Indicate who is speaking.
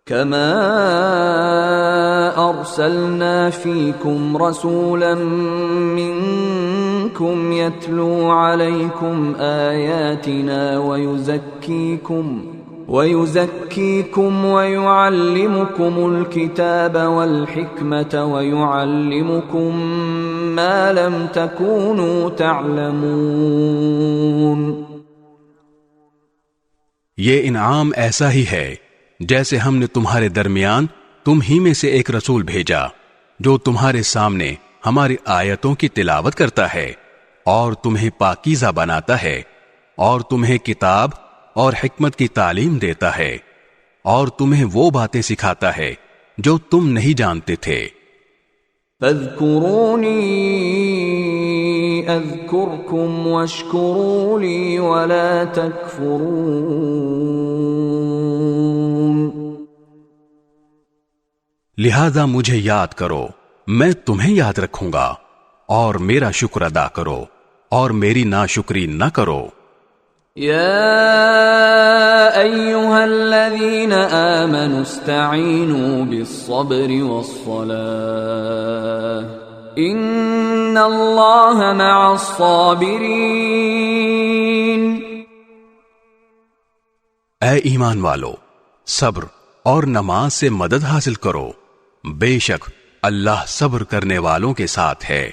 Speaker 1: كما أرسلنا فيكم رسولا منكم يتلو عليكم آياتنا ويزكيكم ويعلمكم الكتاب والحكمة ويعلمكم ما لم تكونوا تعلمون.
Speaker 2: یہ انعام ایسا ہی ہے جیسے ہم نے تمہارے درمیان تم ہی میں سے ایک رسول بھیجا جو تمہارے سامنے ہماری آیتوں کی تلاوت کرتا ہے اور تمہیں پاکیزہ بناتا ہے اور تمہیں کتاب اور حکمت کی تعلیم دیتا ہے اور تمہیں وہ باتیں سکھاتا ہے جو تم نہیں جانتے تھے.
Speaker 1: فاذکرونی اذکرکم واشکروا لی ولا تکفرون.
Speaker 2: لہذا مجھے یاد کرو، میں تمہیں یاد رکھوں گا، اور میرا شکر ادا کرو اور میری ناشکری نہ کرو.
Speaker 1: یا ایھا الذین آمنوا استعینوا بالصبر والصلاة ان اللہ مع الصابرین.
Speaker 2: اے ایمان والو، صبر اور نماز سے مدد حاصل کرو، بے شک اللہ صبر کرنے والوں کے ساتھ ہے.